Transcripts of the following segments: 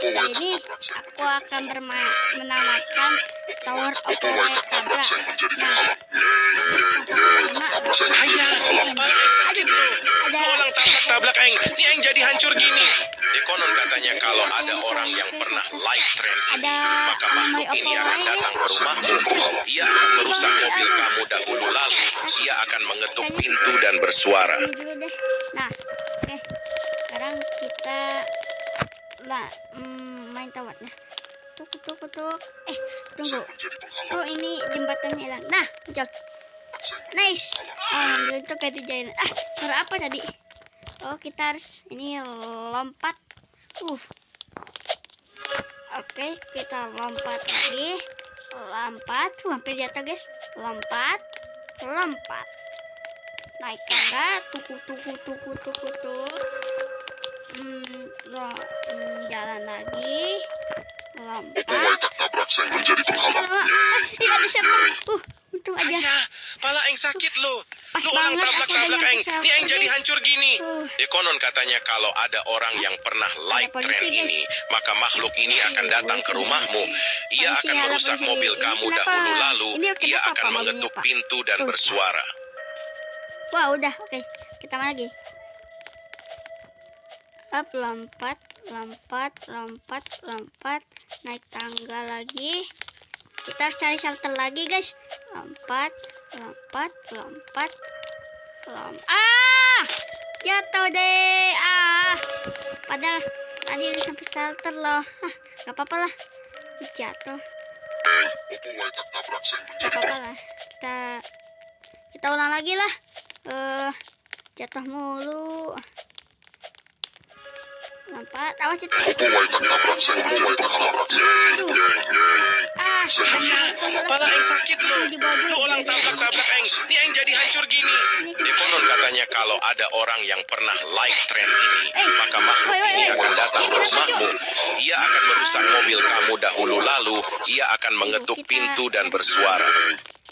ini aku akan menamakan Tower of Tabrak. Lu orang tabrak Eng. Ini Eng jadi hancur gini. Konon katanya kalau ada orang yang pernah like tren ini, maka makhluk ini akan datang ke rumahmu. Ia akan merusak mobil kamu dahulu, lalu ia akan mengetuk pintu dan bersuara. Nah, oke. Sekarang kita main towernya. Tuk. Tunggu. Oh, ini jembatannya hilang. Nah, muncul. Nice. Oh, itu kayak dijailin. Suara apa tadi? Oh, kita harus ini lompat. Oke, kita lompat lagi. Lompat. Hampir jatuh, guys. Lompat. Naik tangga. Tuk. Jalan lagi. Lompat. Tidak bisa. Untung aja. Pala Eng sakit lo. Pas Lu orang banget tabrak Eng. aku Ini Eng jadi guys. hancur gini. Konon katanya kalau ada orang yang pernah like tren polisi, guys. ini, maka makhluk ini akan datang ke rumahmu. Ia Polisi, akan halo, merusak polisi. mobil Ini kamu kenapa? dahulu, lalu Ini ia kenapa, akan Pak? mengetuk Mobilnya, Pak? pintu dan Tuh. bersuara. Wah, udah. Oke, kita main lagi. Up, lompat. Naik tangga lagi. Kita harus cari shelter lagi, guys. Lompat. Jatuh deh. Padahal tadi udah sampai shelter loh. Gak apa-apa lah. Jatuh. Gak apa-apa lah. Kita ulang lagi lah. Jatuh mulu. Lompat. Awas itu. Pala Eng sakit lo. Lu orang tabrak Eng. Ini Eng jadi hancur gini. Konon katanya kalau ada orang yang pernah like tren ini, maka makhluk ini akan datang ke rumahmu. Ia akan merusak mobil kamu dahulu, lalu ia akan mengetuk pintu dan bersuara.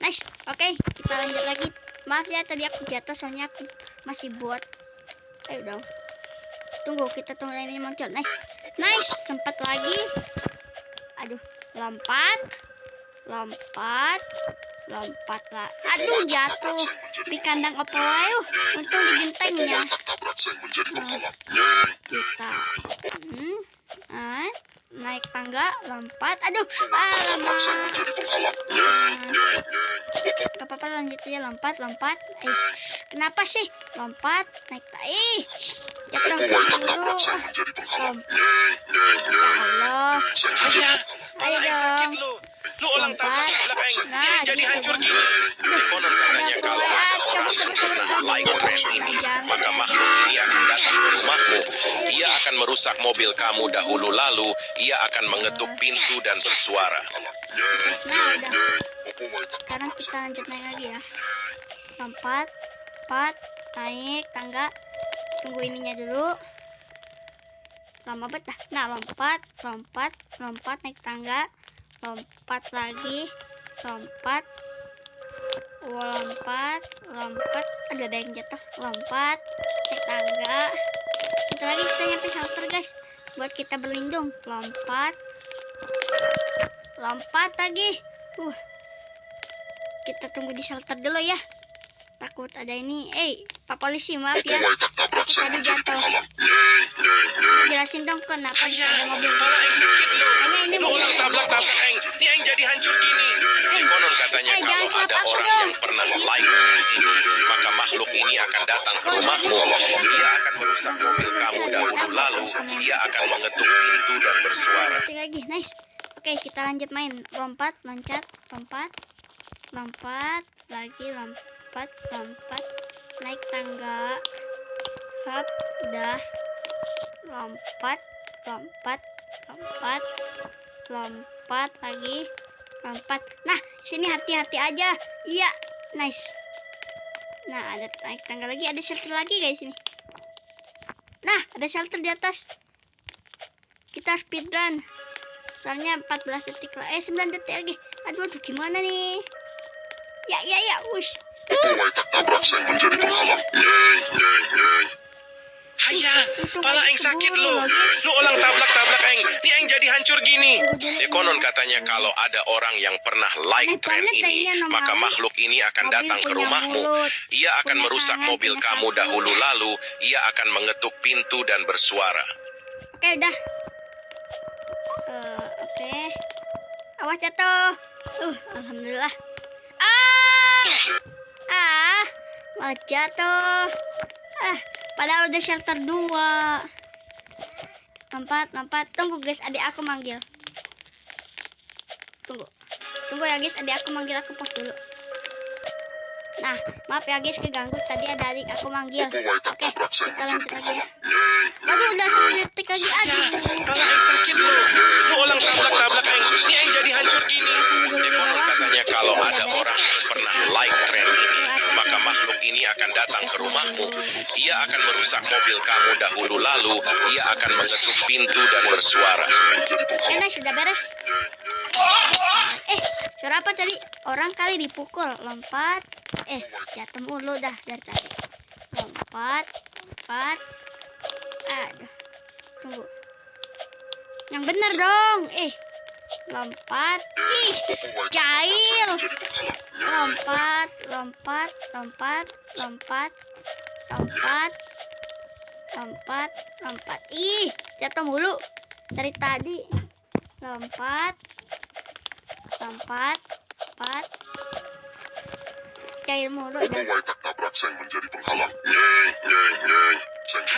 Nice. Oke, kita lanjut lagi. Maaf ya tadi aku jatuh soalnya aku masih buat. Ayo dong. Kita tunggu ini muncul. Nice. Sempat lagi. Aduh, lompat lah. Aduh, jatuh di kandang opo. Untung di gentengnya. Kita naik tangga, lompat. Aduh, lama. Gak apa-apa, lanjut aja. Lompat. Kenapa sih? Lompat, naik jatuh dulu. Allah. Ayo dong. Lu orang tabrak Eng. Ini Eng jadi hancur gini. Konon katanya kalau ada orang yang pernah like tren ini, maka makhluk ini akan datang ke rumahmu. Ia akan merusak mobil kamu dahulu, lalu ia akan mengetuk pintu dan bersuara. Nah, udah. Sekarang kita lanjut naik lagi ya. Lompat, naik tangga. Tunggu ininya dulu. Lama banget dah. Nah, lompat, naik tangga. Lompat lagi. Lompat. Ada yang jatuh. Lompat, naik tangga. Bentar lagi kita nyampe shelter, guys. Buat kita berlindung. Lompat lagi. Kita tunggu di shelter dulu ya. Takut ada ini. Pak polisi, maaf ya. Aku tadi jatuh. Jelasin dong kenapa bisa ada mobil. Kayaknya ini Lu orang tabrak Eng. Ini Eng jadi hancur gini. Konon katanya kalau ada orang yang pernah like ini, maka makhluk ini akan datang ke rumahmu. Ia akan merusak mobil kamu dahulu, lalu ia akan mengetuk pintu dan bersuara. Lagi, nice. Oke, kita lanjut main. Lompat lagi. Lompat, naik tangga. Hop, udah. Lompat lagi. Nah, sini hati-hati aja. Iya, nice. Nah, ada naik tangga lagi, ada shelter lagi guys ini. Nah, ada shelter di atas. Kita speedrun. Soalnya 14 detik lah. 9 detik lagi. Aduh, gimana nih? Ya, wush. Hayah, pala Eng sakit lo. Lo ulang tabrak-tabrak Eng. Ini Eng jadi hancur gini. Konon katanya kalau ada orang yang pernah like tren ini, maka makhluk ini akan datang ke rumahmu. Ia akan merusak mobil kamu dahulu lalu. Ia akan mengetuk pintu dan bersuara. Oke, udah. Oke. Awas jatuh. Alhamdulillah. Malah jatuh. Padahal udah shelter 2. Lompat. Tunggu guys, adik aku manggil. Tunggu ya guys, adik aku manggil, aku pause dulu. Nah, maaf ya guys keganggu, tadi ada adik aku manggil. Oke, kita lanjut lagi ya. Waduh, udah 1 detik lagi. Pala Eng sakit lo. Lo ulang tabrak-tabrak Eng. Ini Eng jadi hancur gini. Konon katanya kalau ada orang yang pernah like tren ini, maka makhluk ini akan datang ke rumahmu. Ia akan merusak mobil kamu dahulu lalu. Ia akan mengetuk pintu dan bersuara. Nah, sudah beres. Suara apa tadi? Orang kali dipukul. Lompat. Jatuh mulu dah dari tadi. Lompat. Aduh. Tunggu. Yang bener dong. Lompat. Jahil. Lompat. Jatuh mulu dari tadi. Lompat. Jahil mulu.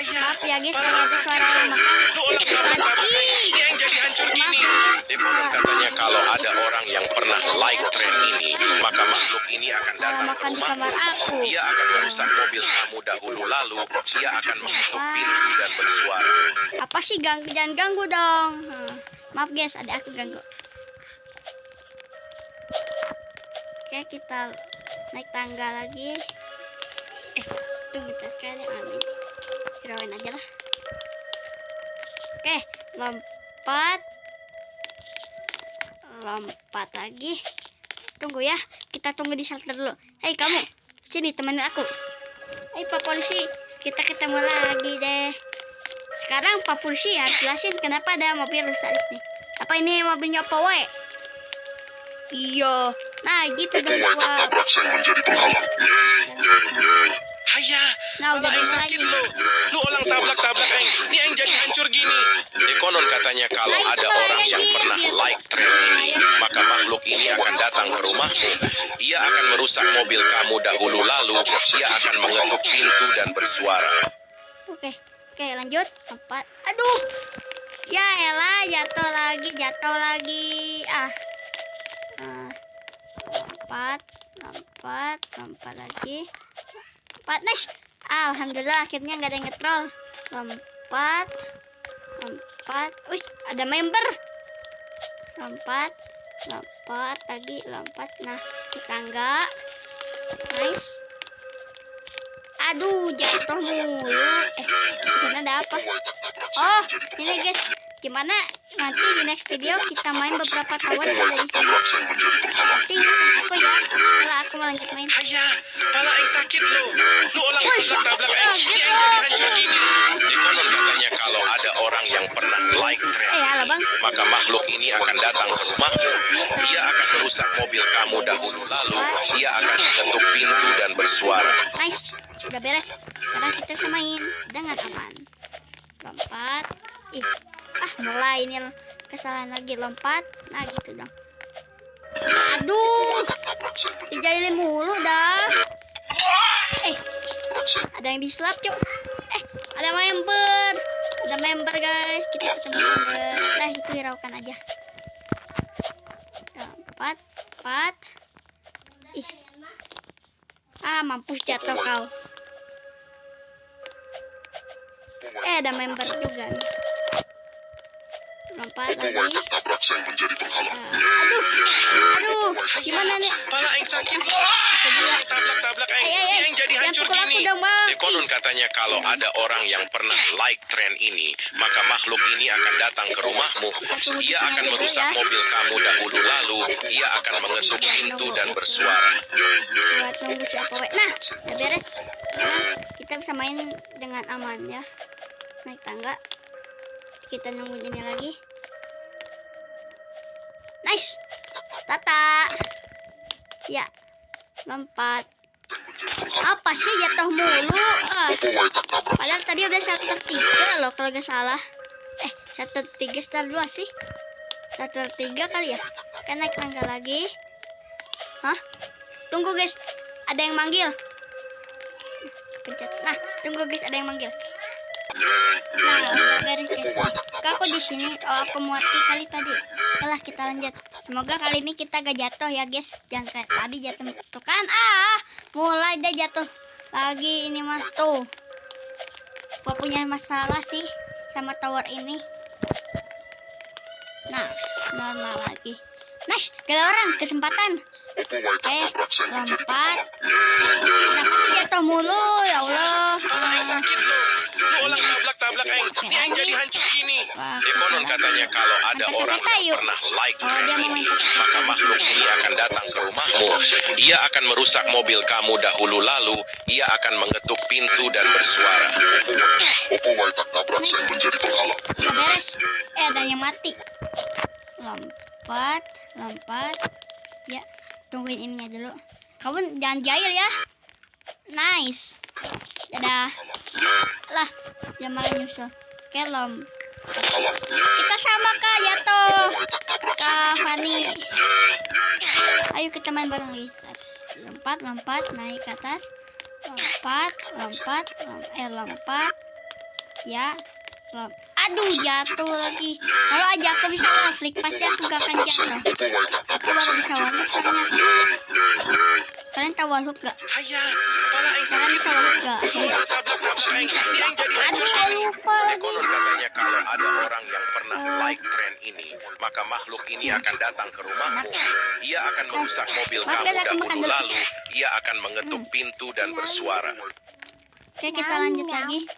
Maaf ya guys kalau ada suara Ini yang jadi hancur gini. Konon katanya kalau ada orang yang pernah like tren ini, maka makhluk ini akan datang ke rumahmu. Ia akan merusak mobil kamu dahulu lalu. Ia akan mengetuk pintu dan bersuara. Apa sih jangan ganggu dong. Maaf guys, ada aku ganggu. Oke, kita naik tangga lagi. Tunggu kali, amin. Hirain aja lah. Oke, lompat lagi. Tunggu ya, kita tunggu di shelter dulu. Hei kamu, sini temenin aku. Hei Pak Polisi, kita ketemu lagi deh. Sekarang Pak Polisi ya jelasin kenapa ada mobil rusak di sini. Apa ini mobilnya Pak Wae? Iya. Nah, gitu dong Pak. Hayah, pala Eng sakit lo. Lo ulang tabrak-tabrak Eng. Ini Eng jadi hancur gini. Konon katanya kalau ada orang yang pernah like tren ini, maka makhluk ini akan datang ke rumahmu. Ia akan merusak mobil kamu dahulu lalu. Ia akan mengetuk pintu dan bersuara. Oke, lanjut. Lompat. Aduh. Ya elah, jatuh lagi. Lompat lagi. Nice. Alhamdulillah akhirnya nggak ada yang ngetrol. Lompat. Wih, ada member. Lompat lagi. Nah, di tangga. Nice. Aduh, jatuh mulu. Di sana ada apa? Oh, ini guys. Gimana nanti di next video kita main beberapa tower yang ada di sini. Nanti aku ya, setelah aku melanjut main. Hayah, pala Eng sakit lo. Lo ulang tabrak Eng. Ini Eng jadi hancur gini. Konon katanya kalau ada orang yang pernah like tren ini, maka makhluk ini akan datang ke rumahmu. Ia akan merusak mobil kamu dahulu lalu. Ia akan mengetuk pintu dan bersuara. Nice, udah beres. Sekarang kita bisa main dengan aman. Lompat. Mulai ini kesalahan lagi. Lompat. Nah gitu dong. Aduh, dijailin mulu dah. Ada yang diselap cuk. Ada member guys. Kita ketemu member. Nah itu hiraukan aja. Lompat. Mampus jatuh kau. Ada member juga nih. Lompat lagi. Aduh, gimana nih? Pala Eng sakit. Tabrak Eng. Eng jadi hancur gini. Konon katanya kalau ada orang yang pernah like tren ini, maka makhluk ini akan datang ke rumahmu. Ia akan merusak mobil kamu dahulu lalu. Ia akan mengetuk pintu dan bersuara. Buat nunggu siapa Nah, udah beres. kita bisa main dengan aman ya. Naik tangga, kita nungguin ini lagi. Nice, Tata. Ya, lompat. Apa sih jatuh mulu? Padahal tadi udah chapter 3 loh kalau gak salah. Chapter 3 star 2 sih. Chapter 3 kali ya. Kan naik tangga lagi. Hah? Tunggu guys, ada yang manggil. Pencet. Nah, tunggu guys, ada yang manggil. Nah, udah beres guys. Aku di sini. Oh, aku mati kali tadi. Setelah kita lanjut. Semoga kali ini kita gak jatuh ya guys. Jangan kayak tadi jatuh. Tuh kan, mulai deh jatuh lagi ini mah tuh. Gua punya masalah sih sama tower ini. Nah, normal lagi. Nice, gak orang kesempatan. Lompat. Kenapa sih jatuh mulu ya Allah? Sakit lo. Lu ulang tabrak aing. Ini aing jadi hancur gini. Konon katanya kalau ada orang yang pernah like trend ini, maka makhluk ini akan datang ke rumahmu. Ia akan merusak mobil kamu dahulu, lalu ia akan mengetuk pintu dan bersuara. Beres. Ada yang mati. Lompat. Ya, tungguin ininya dulu. Kamu jangan jahil ya. Nice. Dadah. Lah, jangan malah nyusul. Oke, kita sama Kak jatuh. Kak Fani. Ayo kita main bareng guys. Lompat, naik ke atas. Lompat. Ya. Aduh, jatuh lagi. Kalau aja aku bisa flick pasti aku gak akan jatuh. Aku baru bisa warlock soalnya. Kalian tahu warlock gak? Kalian bisa warlock gak? Aduh, saya lupa lagi. Konon katanya kalau ada orang yang pernah like trend ini, maka makhluk ini akan datang ke rumahmu. Ia akan merusak mobil kamu dahulu, lalu ia akan mengetuk pintu dan bersuara. Oke, kita lanjut lagi.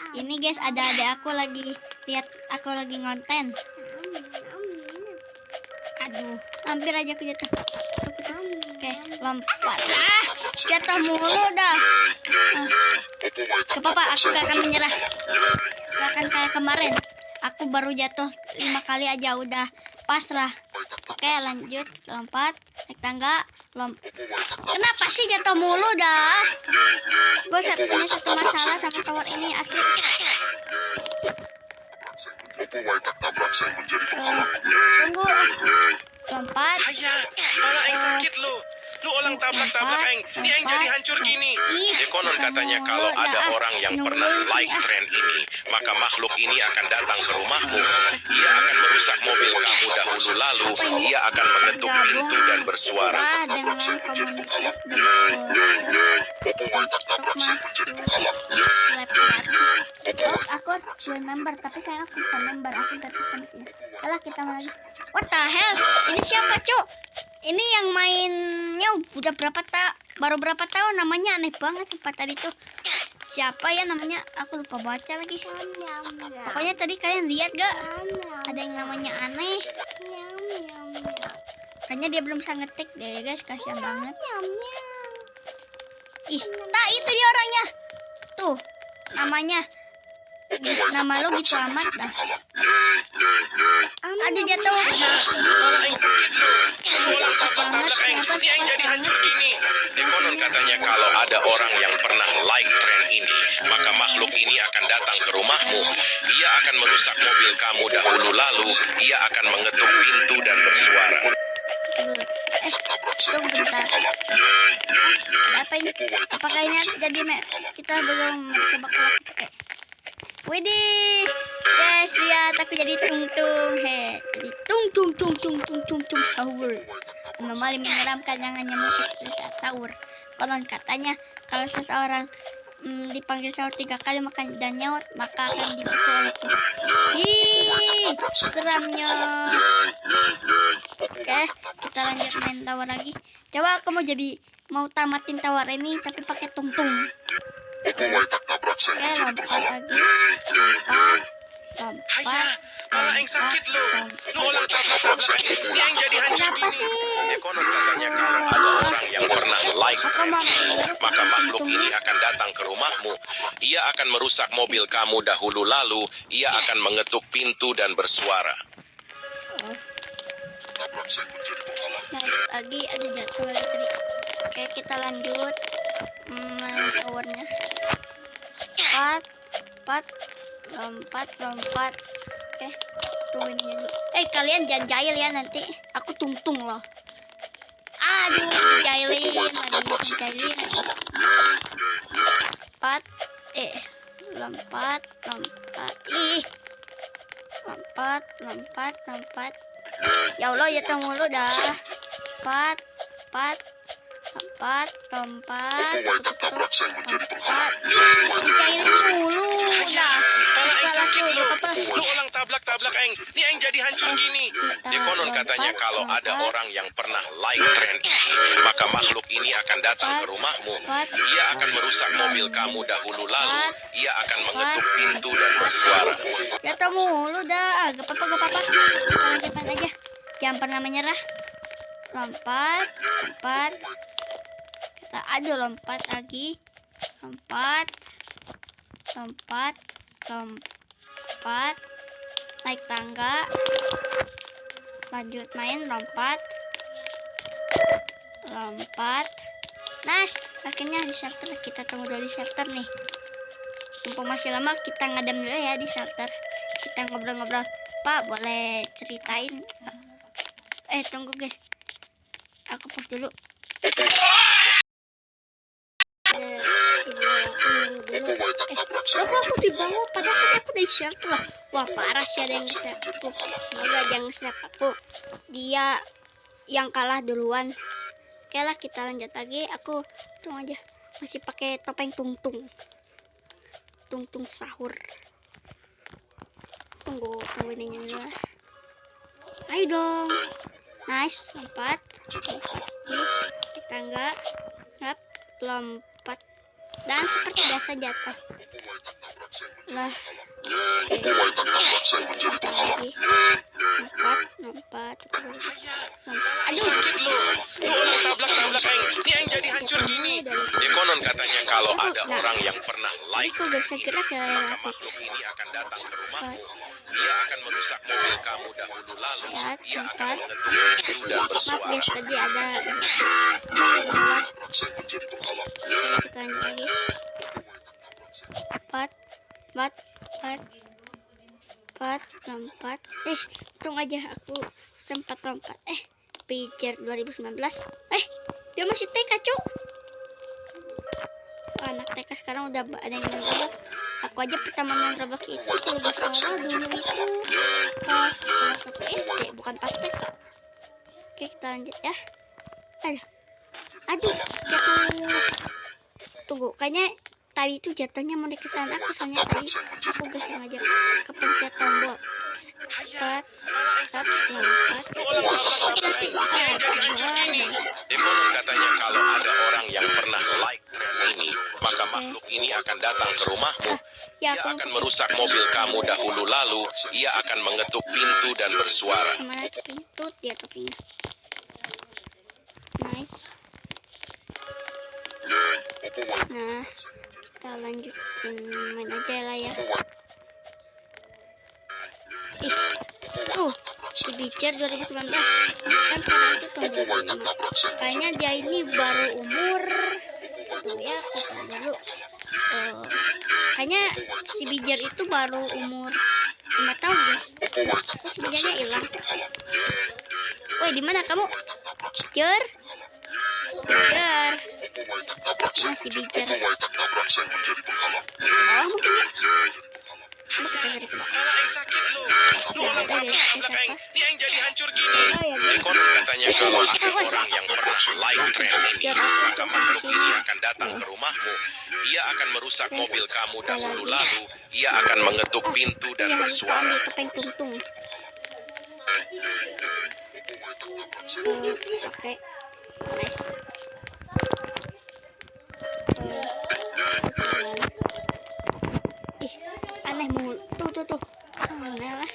Ini guys, ada adik aku lagi lihat aku lagi ngonten. Aduh, hampir aja aku jatuh. Oke, lompat. Jatuh mulu dah. Gak apa-apa, aku gak akan menyerah. Gak akan kayak kemarin. Aku baru jatuh 5 kali aja udah pasrah. Oke, lanjut. Lompat, naik tangga. Kenapa sih jatuh mulu dah? Gue punya satu masalah sama tower ini asli. Tunggu. Lompat. Malah aing sakit lo. Lu ulang tabrak aing. Ini aing jadi hancur gini. Konon katanya kalau ada orang yang pernah like trend ini, maka makhluk ini akan datang ke rumahmu. Ia akan merusak mobil kamu dahulu, lalu ia akan mengetuk pintu dan bersuara. Dengan komunitas terus aku harus join member, tapi saya aku bukan member, aku datang ke sini. Alah, kita lagi. What the hell? Ini siapa, Cuk? Ini yang mainnya udah baru berapa tahun, namanya aneh banget sempat tadi tuh. Siapa ya namanya? Aku lupa baca lagi. Pokoknya tadi kalian lihat gak? Ada yang namanya aneh. Kayaknya dia belum bisa ngetik deh guys, kasihan banget. Ih, itu dia orangnya. Tuh, namanya. Nama lo gitu amat dah. Aduh, jatuh. Dia yang jadi hancur gini. Konon katanya kalau ada orang yang pernah like trend ini, maka makhluk ini akan datang ke rumahmu. Ia akan merusak mobil kamu dahulu, lalu ia akan mengetuk pintu dan bersuara. Tunggu bentar. Apa ini? Apakah ini jadi kita belum coba pakai? Widih, guys, lihat aku jadi tung-tung, jadi tung sahur. Anomali menyeramkan yang hanya mungkin saat sahur. Konon katanya kalau seseorang dipanggil sahur 3 kali makan dan nyaut, maka akan dipukul oleh Tuhan. Ih, seramnya. Oke, kita lanjut main tower lagi. Coba aku mau tamatin tower ini tapi pakai tung-tung. Oke, lompat lagi. Lompat. Aing sakit lu ulang tabrak-tabrak aing. Ini aing jadi hancur Kenapa gini. sih? Konon katanya kalau ada orang yang pernah like tren ini, maka makhluk ini akan datang ke rumahmu. Ia akan merusak mobil kamu dahulu lalu ia akan mengetuk pintu dan bersuara. Nah, lagi ada jatuh lagi tadi. Oke, kita lanjut main towernya. Lompat. Oke, tungguin dulu. Kalian jangan jahil ya, nanti aku tungtung loh. Aduh, jailin lagi. Lompat. Lompat. Ya Allah, ya tunggu mulu dah. Lompat. Dicailin mulu dah. Kepala aing sakit lu. Apa? Lu ulang tabrak aing. Ini aing jadi hancur gini. Konon katanya kalau ada orang yang pernah like tren ini, maka makhluk ini akan datang ke rumahmu. Ia akan merusak mobil kamu dahulu lalu ia akan mengetuk pintu dan bersuara. Jatuh mulu dah. Gak apa-apa. Lanjutkan aja. Jangan pernah menyerah. Lompat. Kita lompat lagi. Lompat. Naik tangga. Lanjut main. Lompat. Nice. Akhirnya di shelter. Kita tunggu dulu di shelter nih. Mumpung masih lama, kita ngadem dulu ya di shelter. Kita ngobrol-ngobrol. Pak, boleh ceritain? Tunggu guys. Aku pause dulu. Aku di bawah, padahal aku di shelter lah. Wah, parah sih ada yang snap aku. Semoga jangan snap aku. Dia yang kalah duluan. Oke lah, kita lanjut lagi. Aku tunggu aja. Masih pakai topeng tungtung sahur. Tunggu ini dulu. Ayo dong. Nice, lompat. Tangga. Lompat. Dan seperti biasa jatuh. Lah. Lompat. Aduh, sakit lu ulang tabrak aing. Ini aing jadi hancur gini. Konon katanya kalau ada orang yang pernah like tren ini, maka makhluk ini akan datang ke rumahmu. Ia akan merusak mobil kamu dahulu lalu ia akan mengetuk pintu dan bersuara. Maaf guys, tadi ada. Kita lanjut lagi. Lompat. Tunggu aja, aku sempat lompat. Pijar 2019. Dia masih TK, cuk. Anak TK sekarang udah ada yang main Roblox. Aku aja pertama main Roblox itu kalau gak salah dulu itu pas kelas 1 SD, bukan pas TK. Oke, kita lanjut ya. Aduh, jatuh. Tunggu, kayaknya tadi itu jatuhnya mau ke sana. Soalnya tadi aku gak sengaja kepencet tombol. Lompat. Konon katanya kalau ada orang yang pernah like tren ini, maka makhluk ini akan datang ke rumahmu. Ia akan merusak mobil kamu dahulu lalu ia akan mengetuk pintu dan bersuara. Kemana ke pintu? Dia topinya. Nice. Nah, kita lanjutin main aja lah ya. Si Bicar 2019 kan sekarang itu tahun 2005. Kayaknya dia ini baru umur ya, aku tahu dulu. Kayaknya si Bijar itu baru umur 5 tahun guys. Terus Bijarnya hilang. Woi, di mana kamu? Bijar. Si Bijar. Oh, mungkin ya. Kepala aing sakit lu ulang tabrak aing. Ini aing jadi hancur gini. Konon katanya kalau ada orang yang pernah like tren ini, maka makhluk ini akan datang ke rumahmu. Ia akan merusak mobil kamu dahulu lalu ia akan mengetuk pintu dan bersuara. Topeng tungtung. Oke. Aneh mulu. Tuh. Aneh lah.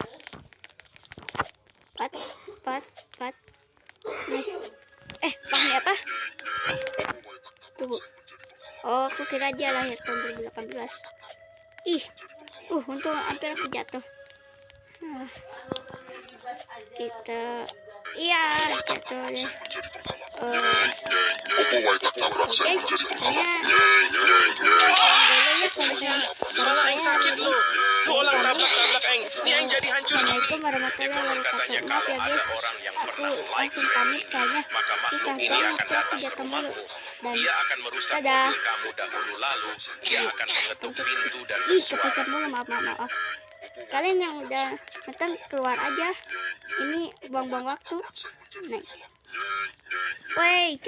Pat. Nice. Fahmi apa? Tunggu. Oh, aku kira dia lahir tahun 2018. Untung hampir aku jatuh. Kita jatuh ya. Malah aing sakit lu ulang tabrak aing. Ini aing jadi hancur gini. Assalamualaikum warahmatullahi Konon katanya wabarakatuh. kalau Maaf ya ada guys, orang yang aku pernah like langsung trend pamit ini, soalnya maka makhluk susah ini banget akan aku datang ke jatuh mulu. rumahmu. Dan Dia akan merusak dadah. mobil kamu dahulu, lalu dia akan mengetuk pintu dan Kepecah bersuara. mulu, maaf. Kalian yang udah nonton keluar aja. Ini buang-buang waktu. Nice. Woi.